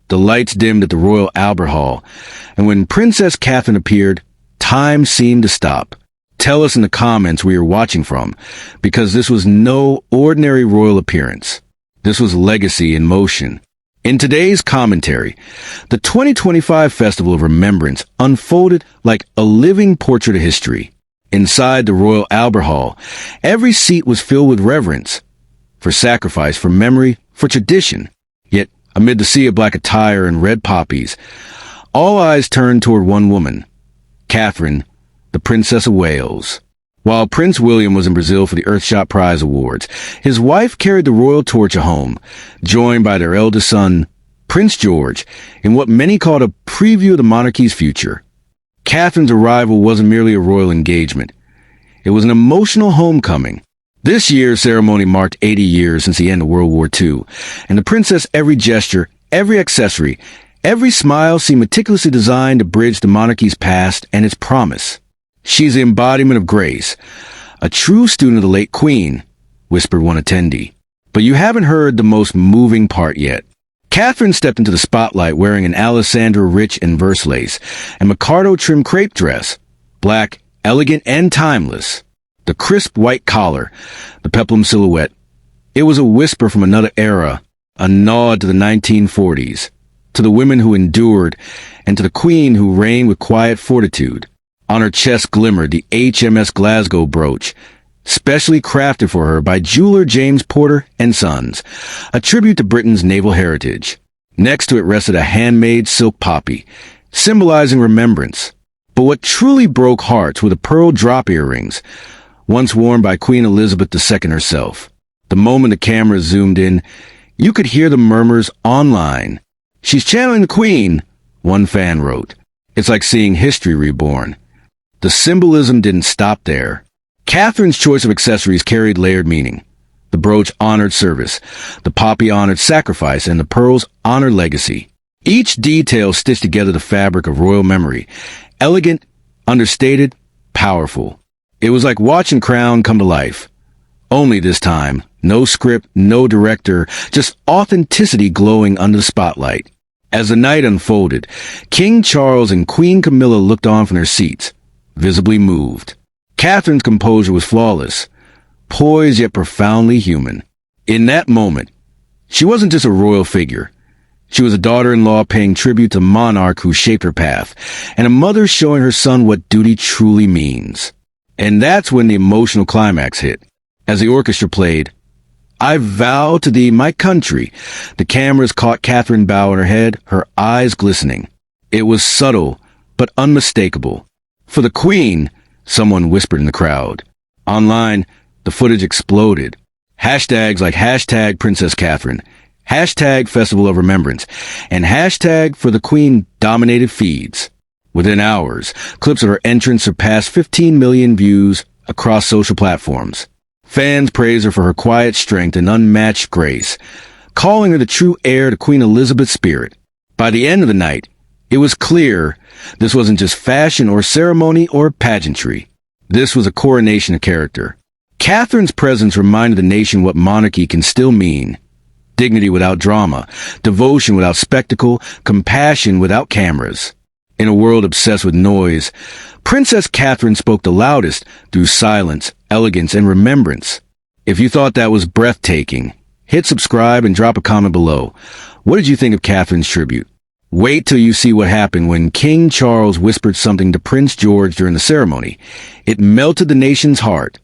The lights dimmed at the Royal Albert Hall, and when Princess Catherine appeared, time seemed to stop. Tell us in the comments where you're watching from, because this was no ordinary royal appearance. This was legacy in motion. In today's commentary, the 2025 Festival of Remembrance unfolded like a living portrait of history. Inside the Royal Albert Hall, every seat was filled with reverence, for sacrifice, for memory, for tradition. Yet, amid the sea of black attire and red poppies, all eyes turned toward one woman, Catherine, the Princess of Wales. While Prince William was in Brazil for the Earthshot Prize Awards, his wife carried the royal torch home, joined by their eldest son, Prince George, in what many called a preview of the monarchy's future. Catherine's arrival wasn't merely a royal engagement. It was an emotional homecoming. This year's ceremony marked 80 years since the end of World War II, and the princess' every gesture, every accessory, every smile seemed meticulously designed to bridge the monarchy's past and its promise. "She's the embodiment of grace, a true student of the late Queen," whispered one attendee. But you haven't heard the most moving part yet. Catherine stepped into the spotlight wearing an Alessandra Rich inverse lace and Micardo-trimmed crepe dress, black, elegant, and timeless. The crisp white collar, the peplum silhouette. It was a whisper from another era, a nod to the 1940s, to the women who endured, and to the Queen who reigned with quiet fortitude. On her chest glimmered the HMS Glasgow brooch, specially crafted for her by jeweler James Porter and Sons, a tribute to Britain's naval heritage. Next to it rested a handmade silk poppy, symbolizing remembrance. But what truly broke hearts were the pearl drop earrings, once worn by Queen Elizabeth II herself. The moment the camera zoomed in, you could hear the murmurs online. "She's channeling the Queen," one fan wrote. "It's like seeing history reborn." The symbolism didn't stop there. Catherine's choice of accessories carried layered meaning. The brooch honored service, the poppy honored sacrifice, and the pearls honored legacy. Each detail stitched together the fabric of royal memory, elegant, understated, powerful. It was like watching Crown come to life. Only this time, no script, no director, just authenticity glowing under the spotlight. As the night unfolded, King Charles and Queen Camilla looked on from their seats, visibly moved. Catherine's composure was flawless, poised yet profoundly human. In that moment, she wasn't just a royal figure. She was a daughter-in-law paying tribute to monarch who shaped her path, and a mother showing her son what duty truly means. And that's when the emotional climax hit. As the orchestra played, "I vow to thee, my country," the cameras caught Catherine bowing her head, her eyes glistening. It was subtle, but unmistakable. "For the Queen," someone whispered in the crowd. Online, the footage exploded. Hashtags like hashtag Princess Catherine, hashtag Festival of Remembrance, and hashtag For the Queen dominated feeds. Within hours, clips of her entrance surpassed 15 million views across social platforms. Fans praised her for her quiet strength and unmatched grace, calling her the true heir to Queen Elizabeth's spirit. By the end of the night, it was clear this wasn't just fashion or ceremony or pageantry. This was a coronation of character. Catherine's presence reminded the nation what monarchy can still mean. Dignity without drama, devotion without spectacle, compassion without cameras. In a world obsessed with noise, Princess Catherine spoke the loudest through silence, elegance, and remembrance. If you thought that was breathtaking, hit subscribe and drop a comment below. What did you think of Catherine's tribute? Wait till you see what happened when King Charles whispered something to Prince George during the ceremony. It melted the nation's heart.